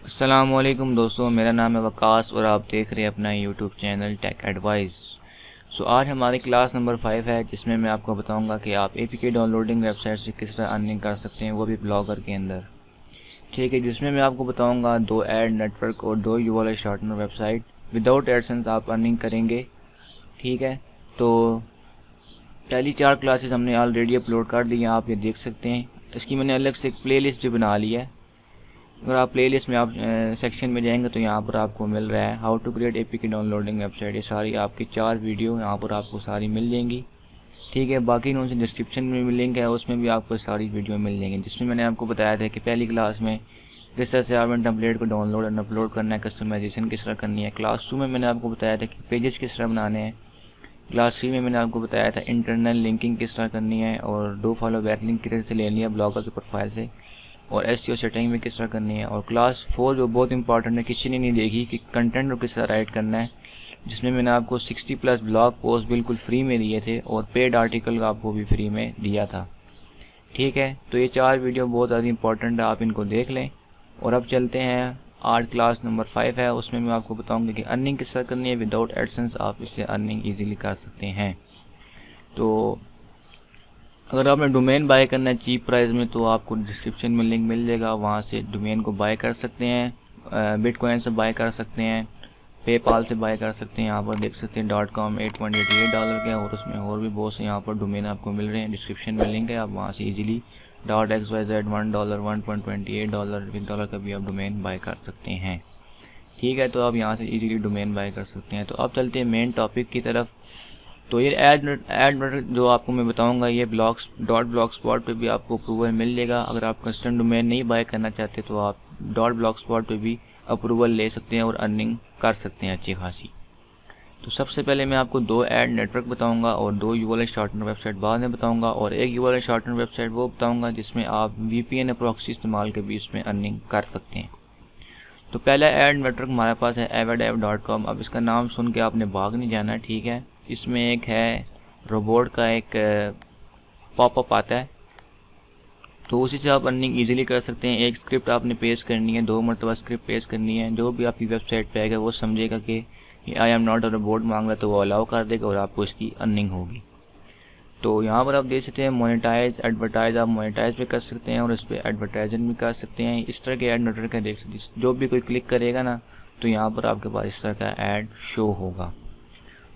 अस्सलामुअलैकुम दोस्तों, मेरा नाम है वकास और आप देख रहे हैं अपना यूट्यूब चैनल टेक एडवाइस। आज हमारी क्लास नंबर 5 है, जिसमें मैं आपको बताऊंगा कि आप एपीके डाउनलोडिंग वेबसाइट से किस तरह अर्निंग कर सकते हैं, वो भी ब्लॉगर के अंदर। ठीक है, जिसमें मैं आपको बताऊंगा 2 एड नेटवर्क और 2 URL shortener website without AdSense आप अर्निंग करेंगे। ठीक है, तो पहली 4 क्लासेस हमने ऑलरेडी अपलोड कर दी हैं, आप ये देख सकते हैं। इसकी मैंने अलग से एक प्लेलिस्ट भी बना ली है। अगर आप प्लेलिस्ट में आप सेक्शन में जाएंगे तो यहाँ पर आपको मिल रहा है how to create APK downloading website. ये सारी आपकी 4 वीडियो यहाँ पर आपको सारी मिल जाएंगी। ठीक है, बाकी उनसे डिस्क्रिप्शन में भी लिंक है, उसमें भी आपको सारी वीडियो मिल जाएंगी, जिसमें मैंने आपको बताया था कि पहली क्लास में किस तरह से आपने टेम्पलेट को डाउनलोड और अपलोड करना है, कस्टमाइजेशन किस तरह करनी है। क्लास 2 में मैंने आपको बताया था कि पेजेस किस तरह बनाने हैं। क्लास 3 में मैंने आपको बताया था इंटरनल लिंकिंग किस तरह करनी है और डो फॉलो बैक लिंक किस तरह से लेनी है ब्लॉगर की प्रोफाइल से, और एसईओ सेटिंग में किस तरह करनी है। और क्लास 4 जो बहुत इंपॉर्टेंट है, किसी ने नहीं देखी, कि कंटेंट को किस तरह राइट करना है, जिसमें मैंने आपको 60+ ब्लॉग पोस्ट बिल्कुल फ्री में दिए थे और पेड आर्टिकल आपको भी फ्री में दिया था। ठीक है, तो ये 4 वीडियो बहुत ज़्यादा इंपॉर्टेंट है, आप इनको देख लें। और अब चलते हैं, आज क्लास नंबर 5 है, उसमें मैं आपको बताऊँगा कि अर्निंग किस तरह करनी है। विदाउट एडसेंस आप इससे अर्निंग ईजिली कर सकते हैं। तो अगर आपने डोमेन बाय करना है चीप प्राइस में, तो आपको डिस्क्रिप्शन में लिंक मिल जाएगा, वहाँ से डोमेन को बाय कर सकते हैं। बिटकॉइन से बाय कर सकते हैं, पेपाल से बाय कर सकते हैं। यहाँ पर देख सकते हैं .com $8.88 के, और उसमें और भी बहुत से यहाँ पर डोमेन आपको मिल रहे हैं। डिस्क्रिप्शन में लिंक है, आप वहाँ से इजीली .xyz $1 $1.28 $1 का भी आप डोमेन बाय कर सकते हैं। ठीक है, तो आप यहाँ से इजीली डोमेन बाय कर सकते हैं। तो अब चलते हैं मेन टॉपिक की तरफ। तो ये एड जो आपको मैं बताऊंगा, ये .blogspot पे भी आपको अप्रूवल मिल जाएगा। अगर आप कस्टम डोमेन नहीं बाय करना चाहते तो आप .blogspot पे भी अप्रूवल ले सकते हैं और अर्निंग कर सकते हैं अच्छी खासी। तो सबसे पहले मैं आपको 2 एड नेटवर्क बताऊंगा और 2 यूआरएल शॉर्टनर वेबसाइट बाद में बताऊंगा, और एक यूआरएल शॉर्टनर वेबसाइट वो बताऊंगा जिसमें आप वीपीएन प्रॉक्सी इस्तेमाल के भी इसमें अर्निंग कर सकते हैं। तो पहला एड नेटवर्क हमारे पास है avadev.com। अब इसका नाम सुन के आपने भाग नहीं जाना। ठीक है, इसमें एक है रोबोट का एक पॉपअप आता है, तो उसी से आप अर्निंग इजीली कर सकते हैं। एक स्क्रिप्ट आपने पेश करनी है, 2 मरतबा स्क्रिप्ट पेश करनी है। जो भी आपकी वेबसाइट पे आएगा वो समझेगा कि I am not a robot मांग रहा, तो वो अलाउ कर देगा और आपको इसकी अर्निंग होगी। तो यहाँ पर आप देख सकते हैं मोनेटाइज एडवर्टाइज, आप मोनेटाइज भी कर सकते हैं और इस पर एडवर्टाइजिंग भी कर सकते हैं। इस तरह के ऐड नेटवर्क है, देख सकते हैं जो भी कोई क्लिक करेगा ना, तो यहाँ पर आपके पास इस तरह का ऐड शो होगा।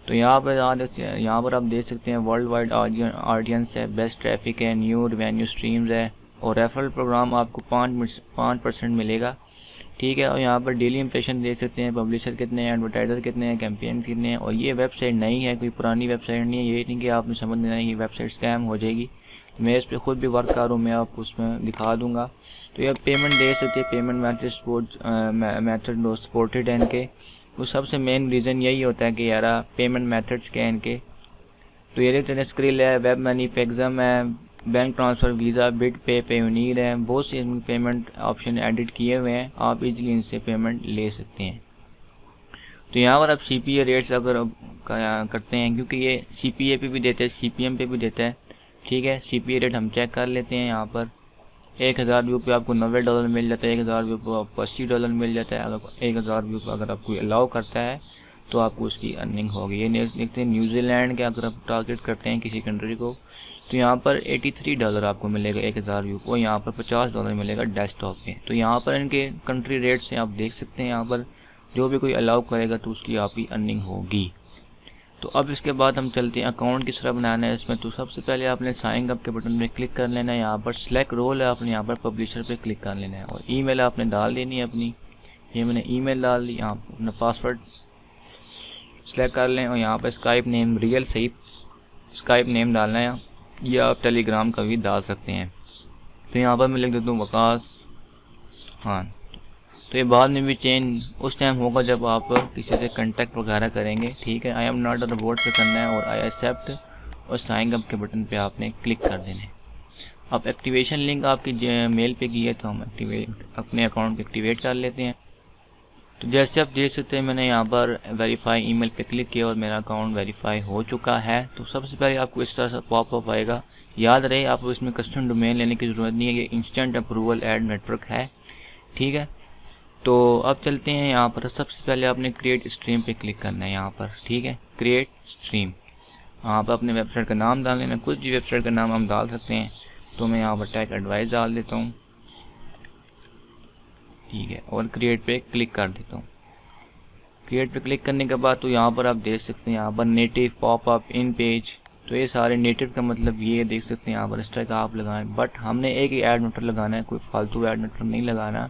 तो यहाँ पर आप देख सकते हैं वर्ल्ड वाइड ऑडियंस है, बेस्ट ट्रैफिक है, न्यू रेवेन्यू स्ट्रीम्स है, और रेफरल प्रोग्राम आपको 5% मिलेगा। ठीक है, और यहाँ पर डेली इंप्रेशन देख सकते हैं, पब्लिशर कितने हैं, एडवर्टाइजर कितने हैं, कैंपेन कितने हैं। और ये वेबसाइट नई है, कोई पुरानी वेबसाइट नहीं है। ये नहीं कि आपने समझ लेना ये वेबसाइट स्कैम हो जाएगी। तो मैं इस पर खुद भी वर्क कर रहा हूँ, मैं आपको उसमें दिखा दूँगा। तो ये पेमेंट दे सकते हैं, पेमेंट मेथड सपोर्टेड है इनके। वो सबसे मेन रीज़न यही होता है कि यार पेमेंट मेथड्स क्या हैं इनके। तो ये देखते हैं, स्क्रिल है, वेब मनी, पेग्जम है, बैंक ट्रांसफ़र, वीज़ा, बिट पे, पेयोनीर है, बहुत से पेमेंट ऑप्शन एडिट किए हुए हैं, आप इजीली इनसे पेमेंट ले सकते हैं। तो यहाँ पर आप CPA रेट्स अगर करते हैं, क्योंकि ये CPA पे भी देते हैं, CPM पे भी देता है। ठीक है, CPA रेट हम चेक कर लेते हैं। यहाँ पर 1000 व्यू पे आपको $90 मिल जाता है, 1000 व्यू पे आपको $80 मिल जाता है। अगर 1000 व्यू पे अगर आपको अलाउ करता है तो आपको उसकी अर्निंग होगी। ये देखते हैं न्यूजीलैंड के, अगर आप टारगेट करते हैं किसी कंट्री को, तो यहाँ पर $83 आपको मिलेगा 1000 व्यू को, यहाँ पर $50 मिलेगा डेस्कटॉप पे। तो यहाँ पर इनके कंट्री रेट्स से आप देख सकते हैं, यहाँ पर जो भी कोई अलाउ करेगा तो उसकी आपकी अर्निंग होगी। तो अब इसके बाद हम चलते हैं अकाउंट किस तरह बनाना है इसमें। तो सबसे पहले आपने साइन अप के बटन पे क्लिक कर लेना है, यहाँ पर सिलेक्ट रोल है, आपने यहाँ पर पब्लिशर पे क्लिक कर लेना है, और ईमेल आपने डाल देनी है अपनी। ये मैंने ईमेल डाल दी, यहाँ पर अपना पासवर्ड सिलेक्ट कर लें, और यहाँ पर स्काइप नेम रियल सही स्काइप नेम डालना है, या आप टेलीग्राम का भी डाल सकते हैं। तो यहाँ पर मैं लिख देता हूँ वकास खान। तो ये बाद में भी चेंज उस टाइम होगा जब आप किसी से कांटेक्ट वगैरह करेंगे। ठीक है, I am not a robot पे करना है, और आई एक्सेप्ट और साइन अप के बटन पे आपने क्लिक कर देना है। अब एक्टिवेशन लिंक आपकी मेल पे की है, तो हम अपने अकाउंट को एक्टिवेट कर लेते हैं। तो जैसे आप देख सकते हैं, मैंने यहाँ पर वेरीफाई ईमेल पे क्लिक किया और मेरा अकाउंट वेरीफाई हो चुका है। तो सबसे पहले आपको इस तरह से पॉपअप आएगा। याद रहे, आपको इसमें कस्टम डोमेन लेने की ज़रूरत नहीं है, ये इंस्टेंट अप्रूवल एड नेटवर्क है। ठीक है, तो अब चलते हैं यहाँ पर। सबसे पहले आपने क्रिएट स्ट्रीम पे क्लिक करना है यहाँ पर, ठीक है, क्रिएट स्ट्रीम। यहाँ पर अपने वेबसाइट का नाम डाल लेना, कुछ भी वेबसाइट का नाम हम डाल सकते हैं। तो मैं यहाँ पर टेक एडवाइस डाल देता हूँ, ठीक है, और क्रिएट पे क्लिक कर देता हूँ। क्रिएट पे क्लिक करने के बाद तो यहाँ पर आप देख सकते हैं यहाँ पर नेटिव, पॉपअप, इन पेज। तो ये सारे नेटिव का मतलब ये देख सकते हैं यहाँ पर इस तरह का आप लगाएं, बट हमने एक ही ऐड मैटर लगाना है, कोई फालतू ऐड मैटर नहीं लगाना।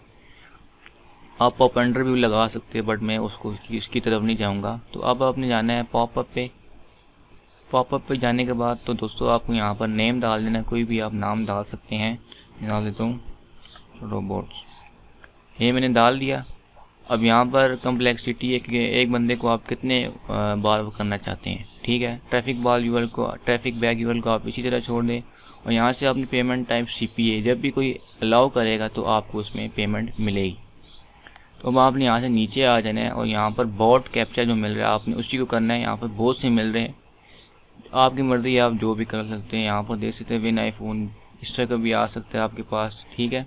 आप पॉप अंडर भी लगा सकते हैं, बट मैं इसकी तरफ नहीं जाऊँगा। तो अब आपने जाना है पॉपअप पे। पॉपअप पे जाने के बाद तो दोस्तों आपको यहाँ पर नेम डाल देना, कोई भी आप नाम डाल सकते हैं। डाल देता हूँ रोबोट्स, ये मैंने डाल दिया। अब यहाँ पर कम्प्लेक्सिटी है कि एक बंदे को आप कितने बार करना चाहते हैं, ठीक है। ट्रैफिक बैक यूआरएल को आप इसी तरह छोड़ दें। और यहाँ से आपने पेमेंट टाइप CPA, जब भी कोई अलाउ करेगा तो आपको उसमें पेमेंट मिलेगी। तो अब आपने यहाँ से नीचे आ जाना है और यहाँ पर बॉट कैप्चा जो मिल रहा है आपने उसी को करना है। यहाँ पर बहुत से मिल रहे हैं, आपकी मर्ज़ी, आप जो भी कर सकते हैं। यहाँ पर देख सकते हैं विन आईफोन, इस तरह का भी आ सकता है आपके पास, ठीक है।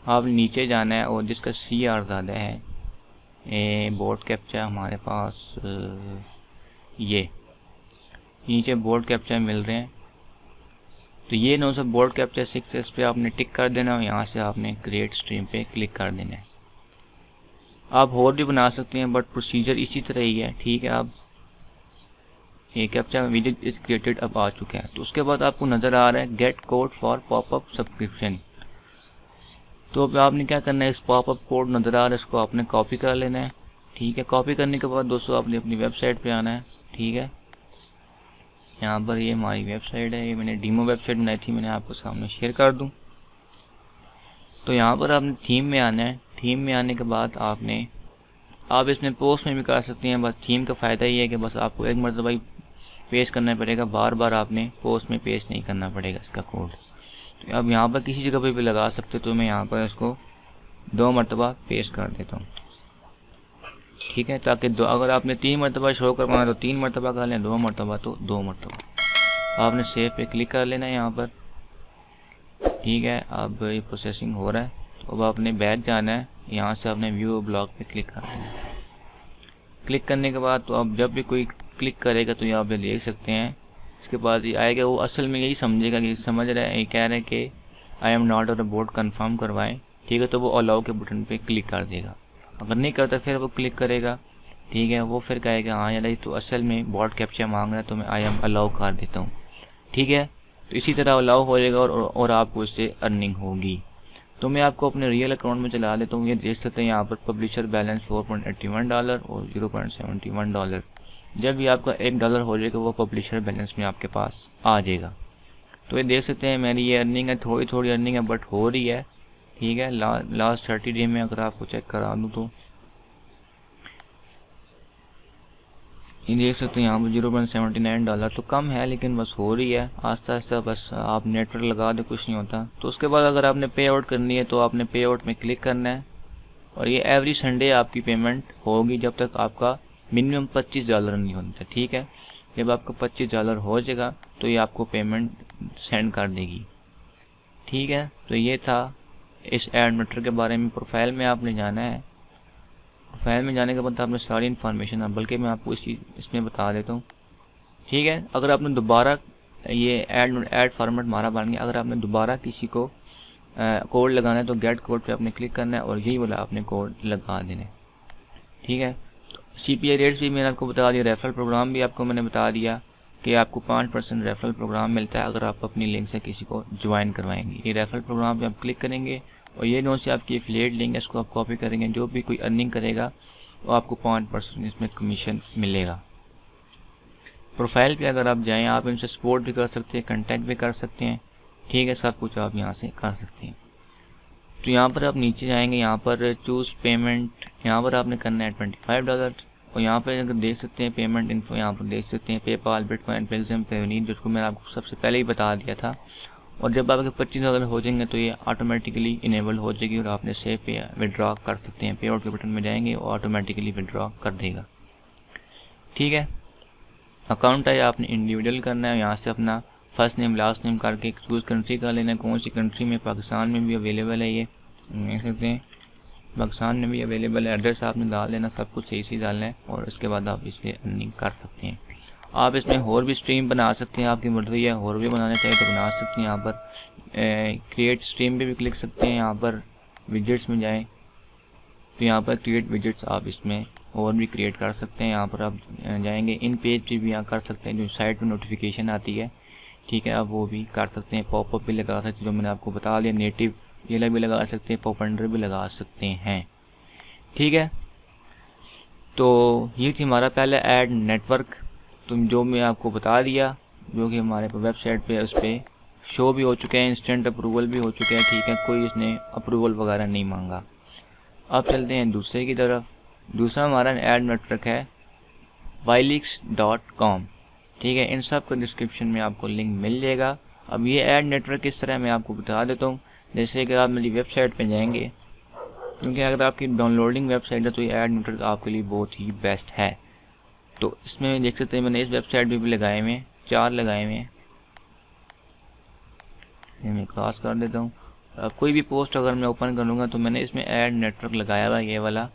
आप नीचे जाना है और जिसका CR ज़्यादा है, बोर्ड कैप्चा हमारे पास ये नीचे बोर्ड कैप्चा मिल रहे हैं। तो ये 900 बोर्ड कैप्चा 6 पे आपने टिक कर देना और यहाँ से आपने क्रिएट स्ट्रीम पे क्लिक कर देना है। आप और भी बना सकते हैं, बट प्रोसीजर इसी तरह ही है, ठीक है। आप ये कैप्चा विजिट इज क्रिएटेड अब आ चुका है। तो उसके बाद आपको नज़र आ रहा है gate code for popup subscription. तो अब आपने क्या करना है, इस पॉपअप कोड नज़र आ रहा है, इसको आपने कॉपी कर लेना है, ठीक है। कॉपी करने के बाद दोस्तों आपने अपनी वेबसाइट पे आना है, ठीक है। यहाँ पर ये हमारी वेबसाइट है, ये मैंने डीमो वेबसाइट बनाई थी, मैंने आपको सामने शेयर कर दूँ। तो यहाँ पर आपने थीम में आना है। थीम में आने के बाद आप इसमें पोस्ट में भी कर सकते हैं। बस थीम का फ़ायदा ये है कि बस आपको एक मरतबा ही पेस्ट करना पड़ेगा, बार बार आपने पोस्ट में पेस्ट नहीं करना पड़ेगा इसका कोड। तो अब यहाँ पर किसी जगह पे भी लगा सकते, तो मैं यहाँ पर इसको 2 मरतबा पेस्ट कर देता हूँ, ठीक है। ताकि अगर आपने 3 मरतबा शो करवाना है तो 3 मरतबा कर लें, 2 मरतबा तो 2 मरतबा। आपने सेव पे क्लिक कर लेना है यहाँ पर, ठीक है। अब ये प्रोसेसिंग हो रहा है। तो अब आपने बैक जाना है, यहाँ से आपने व्यू ब्लॉग पे क्लिक कर देना है। क्लिक करने के बाद तो अब जब भी कोई क्लिक करेगा तो यहाँ पे देख सकते हैं इसके बाद ये आएगा। वो असल में यही समझेगा कि समझ रहा है, ये कह रहे हैं कि आई एम नॉट और बोर्ड कंफर्म करवाएं, ठीक है। तो वो अलाउ के बटन पे क्लिक कर देगा। अगर नहीं करता फिर वो क्लिक करेगा, ठीक है। वो फिर कहेगा हाँ यार तो असल में बोर्ड कैप्चा मांग रहा है, तो मैं आई एम अलाउ कर देता हूँ, ठीक है। तो इसी तरह अलाउ हो जाएगा और आपको इससे अर्निंग होगी। तो मैं आपको अपने रियल अकाउंट में चला देता हूँ। ये देख सकते हैं यहाँ पर पब्लिशर बैलेंस $4.81 और $0.71। जब भी आपका $1 हो जाएगा वो पब्लिशर बैलेंस में आपके पास आ जाएगा। तो ये देख सकते हैं मेरी ये अर्निंग है, थोड़ी थोड़ी अर्निंग है बट हो रही है, ठीक है। लास्ट 30 डे में अगर आपको चेक करा दूँ तो ये देख सकते हैं यहाँ पर $0.79। तो कम है लेकिन बस हो रही है आस्ता आस्ता, बस आप नेटवर्क लगा दे, कुछ नहीं होता। तो उसके बाद अगर आपने पे आउट करनी है तो आपने पे आउट में क्लिक करना है और ये एवरी संडे आपकी पेमेंट होगी जब तक आपका मिनिमम $25 नहीं होता, ठीक है। जब आपका $25 हो जाएगा तो ये आपको पेमेंट सेंड कर देगी, ठीक है। तो ये था इस एड मैटर के बारे में। प्रोफाइल में आपने जाना है। प्रोफाइल में जाने के बाद आपने सारी इन्फॉर्मेशन है, बल्कि मैं आपको इसमें बता देता हूँ, ठीक है। अगर आपने दोबारा ये ऐड फॉर्मेट हमारा बन गया, अगर आपने दोबारा किसी को कोड लगाना है तो गेट कोड पे आपने क्लिक करना है और यही वाला आपने कोड लगा देना है, ठीक है। CPA रेट्स भी मैंने आपको बता दिया, रेफरल प्रोग्राम भी आपको मैंने बता दिया कि आपको 5% रेफरल प्रोग्राम मिलता है अगर आप अपनी लिंक से किसी को ज्वाइन करवाएंगे। ये रेफरल प्रोग्राम पे आप क्लिक करेंगे और ये नोट से आपकी एफिलिएट लिंक है, इसको आप कॉपी करेंगे। जो भी कोई अर्निंग करेगा तो आपको 5% इसमें कमीशन मिलेगा। प्रोफाइल पे अगर आप जाएं, आप इनसे सपोर्ट भी कर सकते हैं, कांटेक्ट भी कर सकते हैं, ठीक है। सब कुछ आप यहाँ से कर सकते हैं। तो यहाँ पर आप नीचे जाएंगे, यहाँ पर चूज़ पेमेंट, यहाँ पर आपने करना है $25 और यहाँ पर अगर देख सकते हैं पेमेंट इन्फो, यहाँ पर देख सकते हैं पेपाल, बिटकॉइन, पेल्सम, पेवनीर, जिसको मैंने आपको सबसे पहले ही बता दिया था। और जब आपके $25 हो जाएंगे तो ये ऑटोमेटिकली इनेबल हो जाएगी और आपने सेव पे विड्रॉ कर सकते हैं। पे आउट के बटन में जाएंगे और ऑटोमेटिकली विड्रॉ कर देगा, ठीक है। अकाउंट है आपने इंडिविजुअल करना है, यहाँ से अपना फर्स्ट नेम लास्ट नेम करके चूज़ कंट्री कर लेना है, कौन सी कंट्री में। पाकिस्तान में भी अवेलेबल है ये, देख सकते हैं पाकिस्तान में भी अवेलेबल है। एड्रेस आपने डाल देना, सब कुछ सही सही डालना है और उसके बाद आप इससे अर्निंग कर सकते हैं। आप इसमें और भी स्ट्रीम बना सकते हैं, आपकी मर्ज़ी है, और भी बनाना चाहिए तो बना सकते हैं। यहाँ पर क्रिएट स्ट्रीम पे भी क्लिक सकते हैं। यहाँ पर विजेट्स में जाएं तो यहाँ पर क्रिएट विजेट्स आप इसमें और भी क्रिएट कर सकते हैं। यहाँ पर आप जाएंगे, इन पेज पे भी यहाँ कर सकते हैं, जो साइट पे नोटिफिकेशन आती है, ठीक है, आप वो भी कर सकते हैं। पॉपअप भी लगा सकते हैं, जो मैंने आपको बता दिया। नेटिव ये भी लगा सकते हैं, पॉप अंडर भी लगा सकते हैं, ठीक है। तो ये थी हमारा पहला ऐड नेटवर्क, तो जो मैं आपको बता दिया, जो कि हमारे वेबसाइट पे उस पर शो भी हो चुके हैं, इंस्टेंट अप्रूवल भी हो चुके हैं, ठीक है, कोई इसने अप्रूवल वगैरह नहीं मांगा। अब चलते हैं दूसरे की तरफ। दूसरा हमारा ऐड नेटवर्क है Ylix.com, ठीक है। इन सब का डिस्क्रिप्शन में आपको लिंक मिल जाएगा। अब ये ऐड नेटवर्क किस तरह मैं आपको बता देता हूँ। जैसे कि आप मेरी वेबसाइट पे जाएंगे, क्योंकि अगर आपकी डाउनलोडिंग वेबसाइट है तो ये ऐड नेटवर्क आपके लिए बहुत ही बेस्ट है। तो इसमें देख सकते हैं मैंने इस वेबसाइट पे भी लगाए हुए हैं, 4 लगाए हुए हैं। मैं क्रॉस कर देता हूँ। कोई भी पोस्ट अगर मैं ओपन करूँगा तो मैंने इसमें ऐड नेटवर्क लगाया हुआ ये वाला,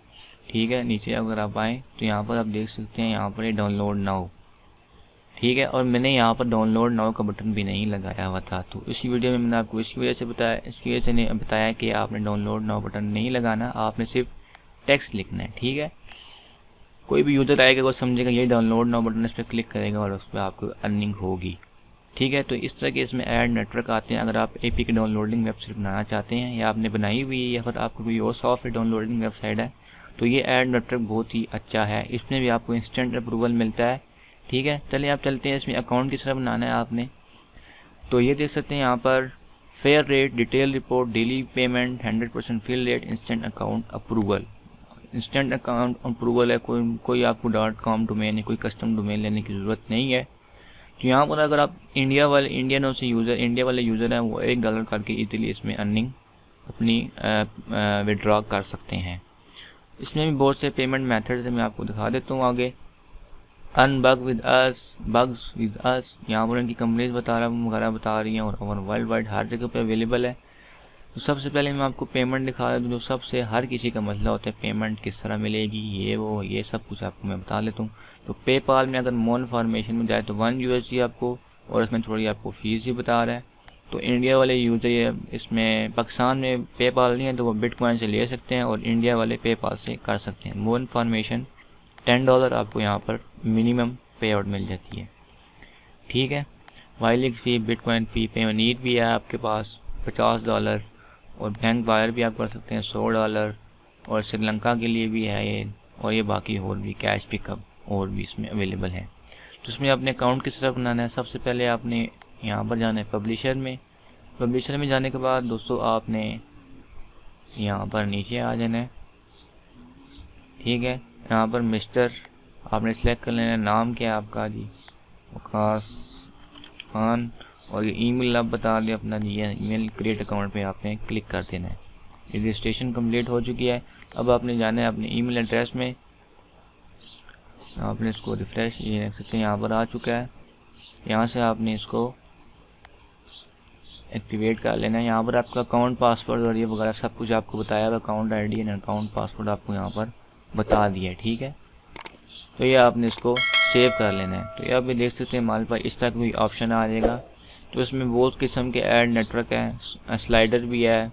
ठीक है। नीचे अगर आप आएँ तो यहाँ पर आप देख सकते हैं, यहाँ पर ये डाउनलोड नाउ, ठीक है। और मैंने यहाँ पर डाउनलोड नाउ का बटन भी नहीं लगाया हुआ था, तो इसी वीडियो में मैंने आपको इसकी वजह से बताया कि आपने डाउनलोड नाउ बटन नहीं लगाना, आपने सिर्फ टेक्स्ट लिखना है, ठीक है। कोई भी यूज़र आएगा वो समझेगा ये डाउनलोड नाउ बटन, इस पर क्लिक करेगा और उस पर आपको अर्निंग होगी, ठीक है। तो इस तरह के इसमें ऐड नेटवर्क आते हैं। अगर आप APK डाउनलोडिंग वेबसाइट बनाना चाहते हैं, या आपने बनाई हुई है, या फिर आपको कोई और सॉफ्टवेयर डाउनलोडिंग वेबसाइट है, तो ये ऐड नेटवर्क बहुत ही अच्छा है। इसमें भी आपको इंस्टेंट अप्रूवल मिलता है, ठीक है। चलिए आप चलते हैं, इसमें अकाउंट किस तरह बनाना है आपने। तो ये देख सकते हैं यहाँ पर fair rate, detail report, daily payment, 100% fill rate, instant account approval. Instant account approval है, कोई आपको .com डोमेन है, कोई कस्टम डोमेन लेने की ज़रूरत नहीं है। तो यहाँ पर अगर आप इंडिया वाले यूज़र हैं, वो $1 करके इजीली इसमें अर्निंग अपनी विड्रॉ कर सकते हैं। इसमें भी बहुत से पेमेंट मेथड्स हैं, मैं आपको दिखा देता हूँ आगे। Unbug with us, bugs with us, यहाँ पर इनकी कंपनीज वगैरह बता रही हैं, और वर्ल्ड वाइड हर जगह पे अवेलेबल है। तो सबसे पहले मैं आपको पेमेंट दिखा देता हूँ, जो सबसे हर किसी का मसला होता है, पेमेंट किस तरह मिलेगी, ये सब कुछ आपको मैं बता लेता हूँ। तो पेपाल में अगर मोर इन्फॉर्मेशन में जाए तो $1 USD आपको, और इसमें थोड़ी आपको फ़ीस भी बता रहा है। तो इंडिया वाले यूज़र इसमें पाकिस्तान में पेपाल नहीं है तो वो बिटकॉइन से ले सकते हैं, और इंडिया वाले पेपाल से कर सकते हैं। मोर इन्फॉर्मेशन $10 आपको यहाँ पर मिनिमम पे आउट मिल जाती है, ठीक है। वाइलिक्स फ़ी, बिटकॉइन फ़ी, पेयोनीर भी है आपके पास $50, और बैंक वायर भी आप कर सकते हैं $100, और श्रीलंका के लिए भी है ये, और ये बाकी और भी कैश पिकअप और भी इसमें अवेलेबल है। तो इसमें अपने अकाउंट किस तरह बनाना है, सबसे पहले आपने यहाँ पर जाना है पब्लिशर में। पब्लिशर में जाने के बाद दोस्तों आपने यहाँ पर नीचे आ जाना है, ठीक है। यहाँ पर मिस्टर आपने सेलेक्ट कर लेना है, नाम क्या है आपका जी, वकास खान, और ये ईमेल आप बता दें अपना जी, ईमेल क्रिएट अकाउंट पे आपने क्लिक कर देना है। रजिस्ट्रेशन कंप्लीट हो चुकी है। अब आपने जाना है अपने ईमेल एड्रेस में, आपने इसको रिफ्रेश, ये देख सकते हैं यहाँ पर आ चुका है। यहाँ से आपने इसको एक्टिवेट कर लेना है। यहाँ पर आपका अकाउंट पासवर्ड और ये वगैरह सब कुछ आपको बताया हुआ, account ID and account password आपको यहाँ पर बता दिया है, ठीक है। तो ये आपने इसको सेव कर लेना है। तो ये आप देख सकते हैं हमारे पास इस तरह कोई ऑप्शन आ जाएगा। तो इसमें बहुत किस्म के ऐड नेटवर्क हैं, स्लाइडर भी है,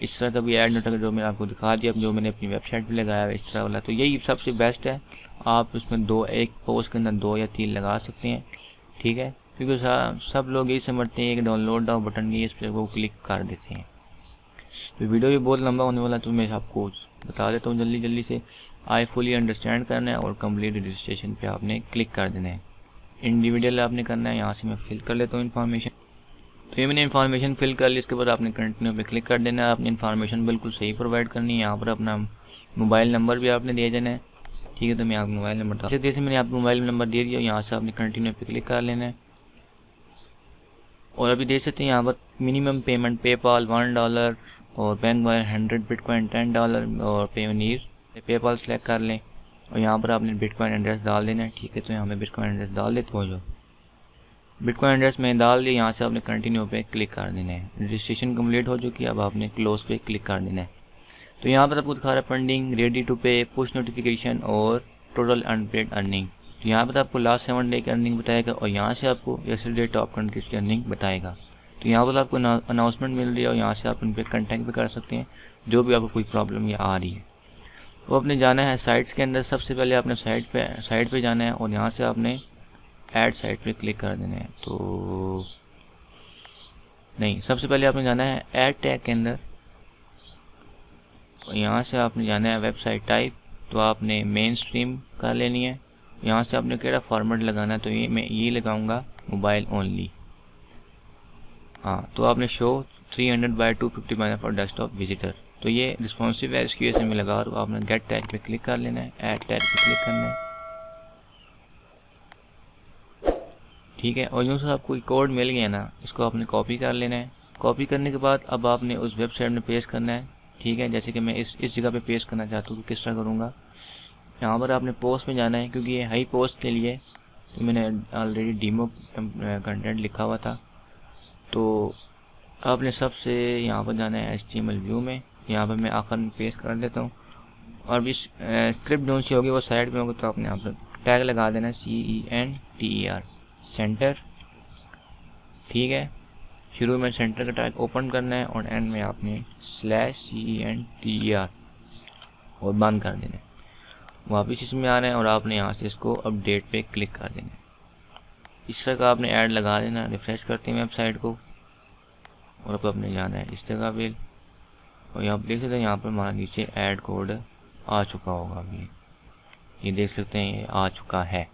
इस तरह का भी ऐड नेटवर्क जो मैंने आपको दिखा दिया, जो मैंने अपनी वेबसाइट पर लगाया है इस तरह वाला। तो यही सबसे बेस्ट है। आप उसमें एक पोस्ट के अंदर 2 या 3 लगा सकते हैं, ठीक है, क्योंकि सब लोग यही समझते हैं कि डाउनलोड नाउ बटन की इस पर वो क्लिक कर देते हैं। तो वीडियो भी बहुत लंबा होने वाला, तो मैं आपको बता देता हूँ जल्दी से। आई फुली अंडरस्टैंड करना है और कंप्लीट रजिस्ट्रेशन पे आपने क्लिक कर देना है। इंडिविजुअल आपने करना है। यहाँ से मैं फिल कर लेता हूँ इन्फॉर्मेशन। तो ये मैंने इन्फॉर्मेशन फिल कर ली। इसके बाद आपने कंटिन्यू पे क्लिक कर देना है। अपनी इन्फॉर्मेशन बिल्कुल सही प्रोवाइड करनी है। यहाँ पर अपना मोबाइल नंबर भी आपने दे देना है, ठीक है। तो मैं आपको मोबाइल नंबर जैसे मैंने आपको मोबाइल नंबर दे दिया, यहाँ से आपने कंटिन्यू पे क्लिक कर लेना है। और अभी देख सकते हैं यहाँ पर मिनिमम पेमेंट पेपाल $1 और बैंक वायर 100 बिटकॉइन $10 और पेयोनीर पेपाल सेलेक्ट कर लें। और यहाँ पर आपने बिटकॉइन एड्रेस डाल देना है, ठीक है। तो यहाँ पे बिटकॉइन एड्रेस डाल देते हो, जो बिटकॉइन एड्रेस में डाल दिया। यहाँ से आपने कंटिन्यू पे क्लिक कर देना है। रजिस्ट्रेशन कंप्लीट हो चुकी है। अब आपने क्लोज पे क्लिक कर देना है। तो यहाँ पर आपको दिखा रहा है फंडिंग, रेडी टू पे, पुश नोटिफिकेशन और टोटल अनपेड अर्निंग। तो यहाँ पर आपको लास्ट 7 डे की अर्निंग बताएगा और यहाँ से आपको यस्टरडे टॉप कंट्रीज की अर्निंग बताएगा। तो यहाँ पर आपको अनाउंसमेंट मिल रही है और यहाँ से आप उन पर कंटेक्ट भी कर सकते हैं जो भी आपको कोई प्रॉब्लम या आ रही है। तो आपने जाना है साइट्स के अंदर। सबसे पहले आपने साइट पे जाना है और यहाँ से आपने ऐड साइट पे क्लिक कर देना है। तो नहीं, सबसे पहले आपने जाना है ऐड टैग के अंदर और यहाँ से आपने जाना है वेबसाइट टाइप। तो आपने मेन स्ट्रीम कर लेनी है। यहाँ से आपने केड़ा फॉर्मेट लगाना है, तो ये मैं ये लगाऊंगा मोबाइल ओनली। हाँ, तो आपने शो 300/250 फॉर डेस्कटॉप विजिटर। तो ये रिस्पॉन्सिव है, इसकी वजह से मैं लगा रहा हूँ। आपने गेट टैग पे क्लिक कर लेना है, ऐड टैग पे क्लिक करना है, ठीक है। और यूँ से आपको कोड मिल गया ना, इसको आपने कॉपी कर लेना है। कॉपी करने के बाद अब आपने उस वेबसाइट में पेस्ट करना है, ठीक है। जैसे कि मैं इस जगह पे पेस्ट करना चाहता हूँ, तो किस तरह करूँगा, यहाँ पर आपने पोस्ट में जाना है, क्योंकि ये हाई पोस्ट के लिए तो मैंने ऑलरेडी डीमो कंटेंट लिखा हुआ था। तो आपने सबसे यहाँ पर जाना है HTML व्यू में। यहाँ पर मैं आखिर में पेस्ट कर देता हूँ। और भी स्क्रिप्ट जो सी होगी वो साइड में होगी, तो आपने यहाँ पर टैग लगा देना है CENTER सेंटर, ठीक है। शुरू में सेंटर का टैग ओपन करना है और एंड में आपने /CENTER और बंद कर देना है। वापस इसमें आना है और आपने यहाँ से इसको अपडेट पे क्लिक कर देना है। इस तरह का आपने ऐड लगा देना। रिफ्रेश करते हैं वेबसाइट को और आपको अपने जाना है इस जगह पे और यहाँ पर देख सकते हैं, यहाँ पर हमारा नीचे ऐड कोड आ चुका होगा। अभी ये देख सकते हैं, ये आ चुका है।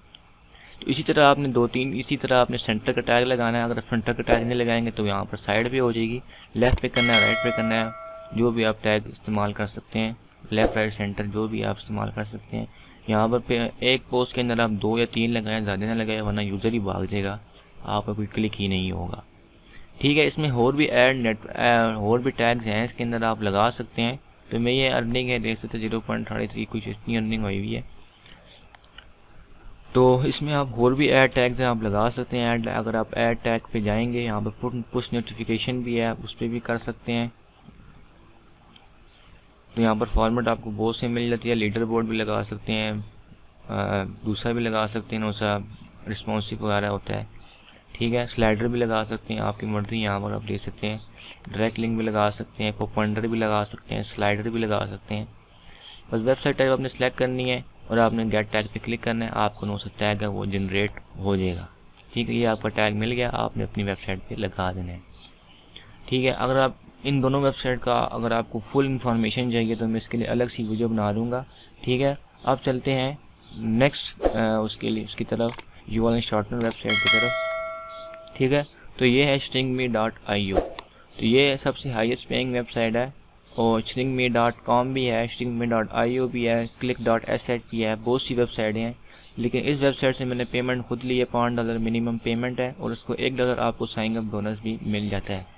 तो इसी तरह आपने 2-3 इसी तरह आपने सेंटर का टैग लगाना है। अगर सेंटर का टैग नहीं लगाएंगे तो यहाँ पर साइड पे हो जाएगी, लेफ़्ट पे करना है, राइट पे करना है, जो भी आप टैग इस्तेमाल कर सकते हैं, लेफ़्ट राइट सेंटर जो भी आप इस्तेमाल कर सकते हैं। यहाँ पर एक पोस्ट के अंदर आप 2 या 3 लगाएं, ज़्यादा ना लगाएं, वरना यूज़र ही भाग जाएगा, आपका कोई क्लिक ही नहीं होगा, ठीक है। इसमें और भी और भी टैग्स हैं, इसके अंदर आप लगा सकते हैं। तो मैं ये अर्निंग है, देख सकते 0.33 कुछ इतनी अर्निंग हुई हुई है। तो इसमें आप और भी ऐड टैग्स हैं, आप लगा सकते हैं ऐड। अगर आप ऐड टैग पे जाएंगे, यहाँ पर पुश नोटिफिकेशन भी है, आप उस पर भी कर सकते हैं। तो यहाँ पर फॉर्मेट आपको बहुत से मिल जाती है। लीडर बोर्ड भी लगा सकते हैं, दूसरा भी लगा सकते हैं, उसका रिस्पॉन्सिव वगैरह होता है, ठीक है। स्लाइडर भी लगा सकते हैं, आपकी मर्जी। यहाँ पर आप देख सकते हैं डायरेक्ट लिंक भी लगा सकते हैं, पॉइंटर भी लगा सकते हैं, स्लाइडर भी लगा सकते हैं। बस वेबसाइट टाइप आपने सेलेक्ट करनी है और आपने गेट टैग पे क्लिक करना है। आपको कौन सा टैग है वो जनरेट हो जाएगा, ठीक है। ये आपका टैग मिल गया, आपने अपनी वेबसाइट पे लगा देना है, ठीक है। अगर आप इन दोनों वेबसाइट का अगर आपको फुल इन्फॉर्मेशन चाहिए तो मैं इसके लिए अलग सी वीडियो बना दूँगा, ठीक है। आप चलते हैं नेक्स्ट उसकी तरफ, URL शॉर्टनर वेबसाइट की तरफ, ठीक है। तो ये है stringme.io। तो ये सबसे हाईएस्ट पेइंग वेबसाइट है और stringme.com भी है, stringme.io भी है, click.sh भी है, बहुत सी वेबसाइटें हैं। लेकिन इस वेबसाइट से मैंने पेमेंट खुद ली है, $5 मिनिमम पेमेंट है और उसको $1 आपको साइन अप बोनस भी मिल जाता है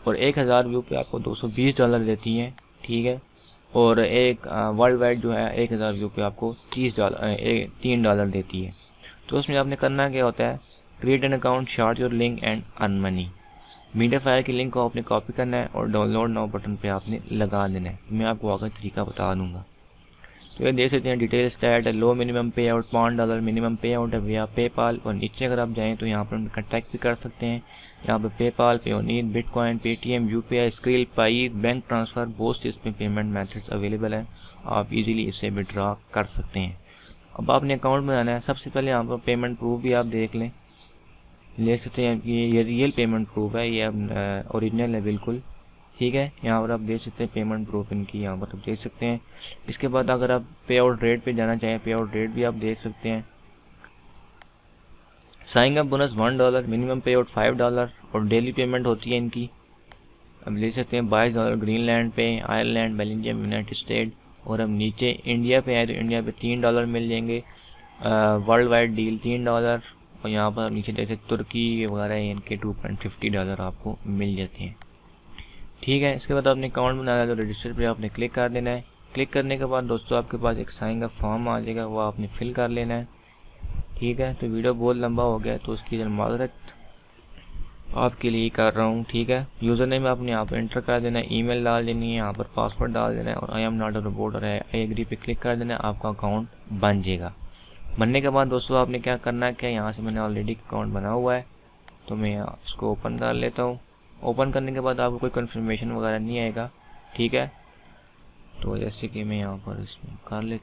और 1000 व्यू पे आपको $220 देती हैं, ठीक है। और एक वर्ल्ड वाइड जो है 1000 व्यू पे आपको $3 देती है। तो उसमें आपने करना क्या होता है, create an account, short your link and earn money. Media fire की लिंक को आपने कॉपी करना है और डाउनलोड नाउ बटन पे आपने लगा देना है। मैं आपको आगे तरीका बता दूंगा। तो ये देख सकते हैं डिटेल स्टैट है, लो मिनिमम पे आउट $5 मिनिमम पे आउट है भैया पेपाल। और नीचे अगर आप जाएं तो यहाँ पर कॉन्टैक्ट भी कर सकते हैं। यहाँ पर PayPal, Payoneer, Bitcoin, Paytm, UPI, Skrill, Pi, bank transfer, बहुत से इसमें पेमेंट मेथड्स अवेलेबल हैं। आप इजीली इससे विड्रॉ कर सकते हैं। अब आपने अकाउंट बनाना है। सबसे पहले यहाँ पर पेमेंट प्रूफ भी आप देख ले सकते हैं कि ये रियल पेमेंट प्रूफ है, ये ओरिजिनल है बिल्कुल, ठीक है। यहाँ पर आप देख सकते हैं पेमेंट प्रूफ इनकी, यहाँ पर आप देख सकते हैं। इसके बाद अगर आप पे आउट रेट पे जाना चाहें, पे आउट रेट भी आप देख सकते हैं। साइन अप बोनस $1, मिनिमम पे आउट $5 और डेली पेमेंट होती है इनकी, अब ले सकते हैं $22 ग्रीनलैंड पे, आयरलैंड, बेल्जियम, यूनाइटेड स्टेट। और अब नीचे इंडिया पे आए तो इंडिया पे $3 मिल जाएंगे, वर्ल्ड वाइड डील $3। और यहाँ पर नीचे जैसे तुर्की वगैरह इनके $2.50 आपको मिल जाते हैं, ठीक है। इसके बाद आपने अकाउंट बनाया तो रजिस्टर पे आपने क्लिक कर देना है। क्लिक करने के बाद दोस्तों आपके पास एक साइन का फॉर्म आ जाएगा, वो आपने फिल कर लेना है, ठीक है। तो वीडियो बहुत लंबा हो गया तो उसकी माजरत। आपके लिए कर रहा हूँ। ठीक है, यूज़र नेम आपने यहाँ पर एंटर कर देना है, ईमेल डाल देनी है, यहाँ पर पासवर्ड डाल देना है और I am not a robot और आई एग्री पे क्लिक कर देना है। आपका अकाउंट बन जाएगा। बनने के बाद दोस्तों आपने क्या करना है, क्या यहाँ से मैंने ऑलरेडी अकाउंट बना हुआ है तो मैं इसको ओपन कर लेता हूँ। ओपन करने के बाद आपको कोई कन्फर्मेशन वगैरह नहीं आएगा। ठीक है, तो जैसे कि मैं यहाँ पर इसमें कर ले,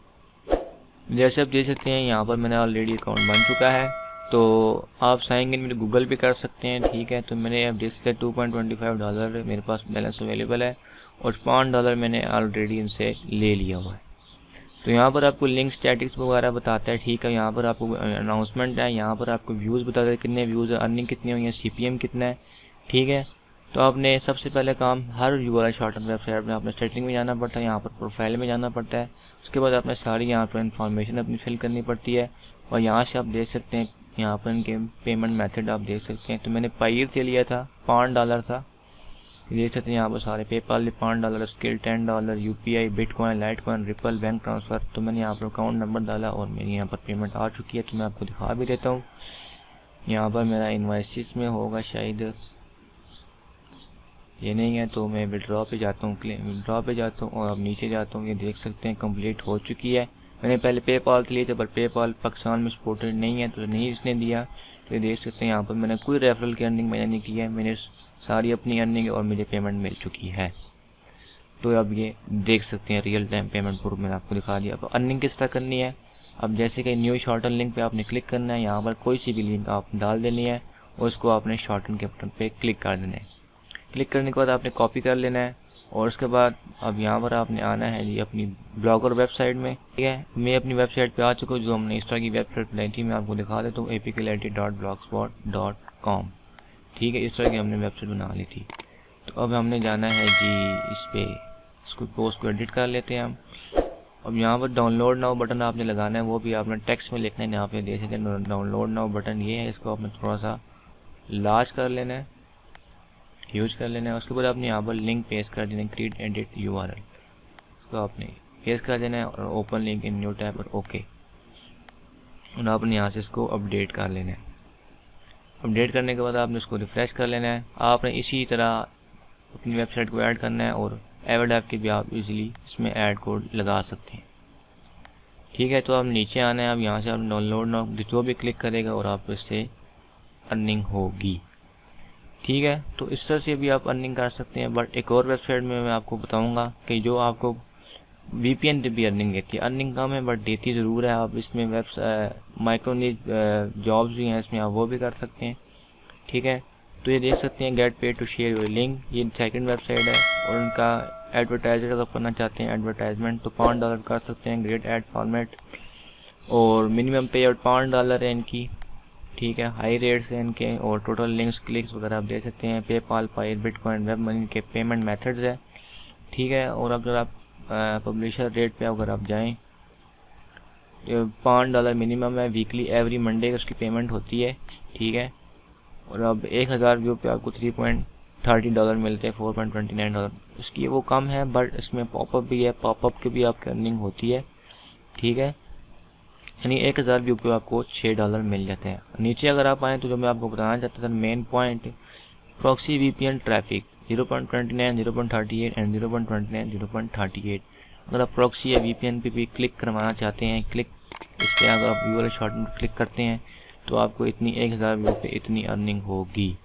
जैसे आप देख सकते हैं यहाँ पर मैंने ऑलरेडी अकाउंट बन चुका है। तो आप साइन इन मेरे गूगल पे कर सकते हैं। ठीक है, तो मैंने अब देख सकते हैं $2.25 मेरे पास बैलेंस अवेलेबल है और $5 मैंने ऑलरेडी इनसे ले लिया हुआ है। तो यहाँ पर आपको लिंक स्टैटिक्स वगैरह बताता है। ठीक है, यहाँ पर आपको अनाउंसमेंट है, यहाँ पर आपको व्यूज़ बताता है कितने व्यूज़ है, अर्निंग कितनी हुई है, CPM कितना है। ठीक है, तो आपने सबसे पहले काम हर URL शॉर्टन वेबसाइट में आपने सेटिंग में जाना पड़ता है, यहाँ पर प्रोफाइल में जाना पड़ता है। उसके बाद आपने सारी यहाँ पर इन्फॉर्मेशन अपनी फिल करनी पड़ती है और यहाँ से आप देख सकते हैं, यहाँ पर इनके पेमेंट मेथड आप देख सकते हैं। तो मैंने पायर से लिया था, $5 था, देख सकते हैं यहाँ पर सारे। PayPal $5, skill $10, UPI, bitcoin, Litecoin, ripple, bank transfer. तो मैंने यहाँ पर अकाउंट नंबर डाला और मेरी यहाँ पर पेमेंट आ चुकी है। तो मैं आपको दिखा भी देता हूँ, यहाँ पर मेरा इन्वाइसिस में होगा शायद, ये नहीं है तो मैं विड्रॉ पे जाता हूँ, विड्रॉ पे जाता हूँ और अब नीचे जाता हूँ। ये देख सकते हैं कंप्लीट हो चुकी है। मैंने पहले पेपाल के लिए थे पर पेपाल पाकिस्तान में सपोर्टेड नहीं है तो नहीं इसने दिया। तो ये देख सकते हैं यहाँ पर मैंने कोई रेफरल की अर्निंग मैंने नहीं की है, मैंने सारी अपनी अर्निंग और मुझे पेमेंट मिल चुकी है। तो अब ये देख सकते हैं रियल टाइम पेमेंट प्रूफ मैंने आपको दिखा दिया। अब अर्निंग किस तरह करनी है, अब जैसे कि न्यू शॉर्टन लिंक पे आपने क्लिक करना है, यहाँ पर कोई सी भी लिंक आप डाल देनी है और उसको आपने शॉर्टन के बटन पे क्लिक कर देना है। क्लिक करने के बाद आपने कॉपी कर लेना है और उसके बाद अब यहाँ पर आपने आना है जी अपनी ब्लॉगर वेबसाइट में। ठीक है, मैं अपनी वेबसाइट पे आ चुका हूँ, जो हमने इस तरह की वेबसाइट बनाई थी। मैं आपको दिखा देता हूँ, apklighty.blogspot.com। ठीक है, इस तरह की हमने वेबसाइट बना ली थी। तो अब हमने जाना है जी इस पर, इसको पोस्ट को एडिट कर लेते हैं हम। अब यहाँ पर डाउनलोड नाउ बटन आपने लगाना है, वो भी आपने टेक्स्ट में लिखना है। यहाँ पे देख सकते हैं डाउनलोड नाउ बटन ये है, इसको आपने थोड़ा सा लार्ज कर लेना है, यूज कर लेना है। उसके बाद आपने यहाँ पर लिंक पेस्ट कर देना है, क्रिएट एडिट URL, इसको आपने पेस्ट कर देना है और open link in new tab और ओके। और आपने यहाँ से इसको अपडेट कर लेना है। अपडेट करने के बाद आपने इसको रिफ़्रेश कर लेना है। आपने इसी तरह अपनी वेबसाइट को ऐड करना है और एड ऐप के भी आप इजीली इसमें ऐड कोड लगा सकते हैं। ठीक है, तो आप नीचे आना है, अब यहाँ से आप डाउनलोड नाउ जो भी क्लिक करेगा और आप इससे अर्निंग होगी। ठीक है, तो इस तरह से भी आप अर्निंग कर सकते हैं। बट एक और वेबसाइट में मैं आपको बताऊंगा कि जो आपको VPN पे भी अर्निंग देती है। अर्निंग कम है बट देती ज़रूर है। आप इसमें माइक्रो जॉब्स भी हैं, इसमें आप वो भी कर सकते हैं। ठीक है, तो ये देख सकते हैं get paid to share your link, ये सेकंड वेबसाइट है और उनका एडवर्टाइजर अगर करना चाहते हैं एडवर्टाइजमेंट तो $5 कर सकते हैं, ग्रेट एड फॉर्मेट और मिनिमम पे आउट $5 है इनकी। ठीक है, हाई रेट्स हैं इनके और टोटल लिंक्स क्लिक्स वगैरह आप दे सकते हैं। PayPal, Payeer, Bitcoin, WebMoney के पेमेंट मेथड्स है। ठीक है, और अगर आप पब्लिशर रेट पे अगर आप जाएं $5 मिनिमम है, वीकली एवरी मंडे उसकी पेमेंट होती है। ठीक है, और अब 1000 व्यू पे आपको $3.30 मिलते हैं, $4.29। इसकी वो कम है बट इसमें पॉपअप भी है, पॉपअप की भी आपकी अर्निंग होती है। ठीक है, यानी 1000 व्यू पे आपको $6 मिल जाते हैं। नीचे अगर आप आएँ तो जो मैं आपको बताना चाहता था main point, proxy VPN traffic 0.29, 0.38 and 0.29, 0.38। अगर आप प्रॉक्सी या VPN पे भी क्लिक करवाना चाहते हैं, क्लिक इस पर अगर आप URL शॉर्टन पर क्लिक करते हैं तो आपको इतनी 1000 व्यू पे इतनी अर्निंग होगी।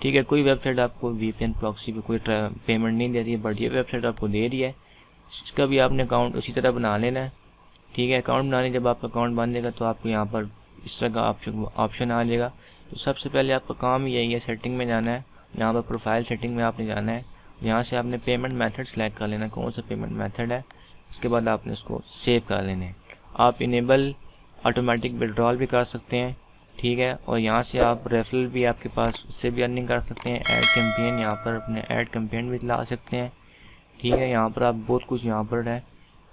ठीक है, कोई वेबसाइट आपको VPN प्रॉक्सी पे कोई पेमेंट नहीं देती है बट ये वेबसाइट आपको दे रही है। इसका भी आपने अकाउंट उसी तरह बना लेना है। ठीक है, अकाउंट बनाने जब आपका अकाउंट बन जाएगा तो आपको यहाँ पर इस तरह का ऑप्शन आ जाएगा। तो सबसे पहले आपका काम यही है, सेटिंग में जाना है, यहाँ पर प्रोफाइल सेटिंग में आपने जाना है। यहाँ से आपने पेमेंट मेथड सेलेक्ट कर लेना, कौन सा पेमेंट मेथड है। उसके बाद आपने इसको सेव कर लेना है। आप इनेबल ऑटोमेटिक विड्रॉल भी कर सकते हैं। ठीक है, और यहाँ से आप रेफरल भी आपके पास, उससे भी अर्निंग कर सकते हैं। ऐड कैंपेन, यहाँ पर अपने ऐड कैंपेन भी ला सकते हैं। ठीक है, यहाँ पर आप बहुत कुछ यहाँ पर है।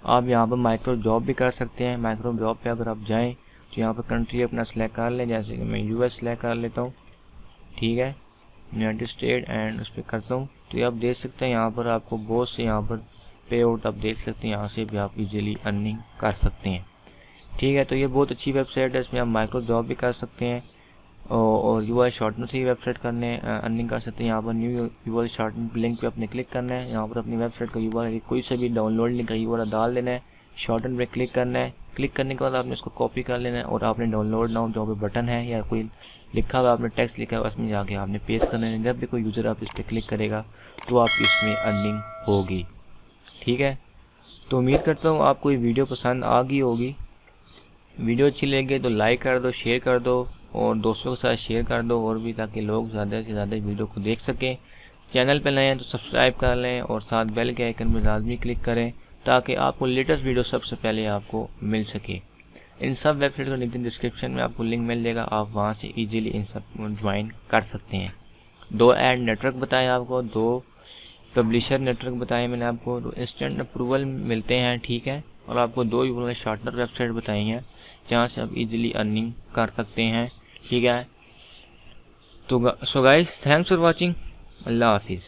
आप यहाँ पर माइक्रो जॉब भी कर सकते हैं। माइक्रो जॉब पे अगर आप जाएं तो यहाँ पर कंट्री अपना सेलेक्ट कर लें, जैसे कि मैं US सेलेक्ट कर लेता हूँ। ठीक है, यूनाइटेड स्टेट एंड उस पर करता हूँ। तो ये आप देख सकते हैं यहाँ पर आपको बहुत से यहाँ पर पे आउट आप देख सकते हैं, यहाँ से भी आप इजीली अर्निंग कर सकते हैं। ठीक है, तो ये बहुत अच्छी वेबसाइट है, इसमें आप माइक्रो जॉब भी कर सकते हैं और यूआरएल शॉर्टनर से ही वेबसाइट करने अर्निंग कर सकते हैं। यहाँ पर न्यू यूआरएल शॉर्टनर लिंक पे अपने क्लिक करना है। यहाँ पर अपनी वेबसाइट का यूआरएल कोई से भी डाउनलोड लिंक का यूआरएल डाल देना है, शॉर्टनर पे क्लिक करना है। क्लिक करने के बाद आपने इसको कॉपी कर लेना है और आपने डाउनलोड नाउ जो पे बटन है या कोई लिखा हुआ आपने टेक्स्ट लिखा है उसमें जाके आपने पेस्ट करना है। जब भी कोई यूज़र आप इस पर क्लिक करेगा तो आपकी इसमें अर्निंग होगी। ठीक है, तो उम्मीद करता हूँ आपको ये वीडियो पसंद आ गई होगी। वीडियो अच्छी लगे तो लाइक कर दो, शेयर कर दो और दोस्तों के साथ शेयर कर दो और भी, ताकि लोग ज़्यादा से ज़्यादा वीडियो को देख सकें। चैनल पर नए हैं तो सब्सक्राइब कर लें और साथ बेल के आइकन पर लाजमी क्लिक करें ताकि आपको लेटेस्ट वीडियो सबसे पहले आपको मिल सके। इन सब वेबसाइट का नीचे डिस्क्रिप्शन में आपको लिंक मिल जाएगा, आप वहाँ से इजीली इन सब ज्वाइन कर सकते हैं। 2 ऐड नेटवर्क बताए आपको, 2 पब्लिशर नेटवर्क बताए मैंने आपको, 2 इंस्टेंट अप्रूवल मिलते हैं। ठीक है, और आपको 2 यूआरएल शॉर्टनर वेबसाइट बताई हैं जहाँ से आप इजीली अर्निंग कर सकते हैं। ठीक है, तो so guys, thanks for watching. अल्लाह हाफिज़।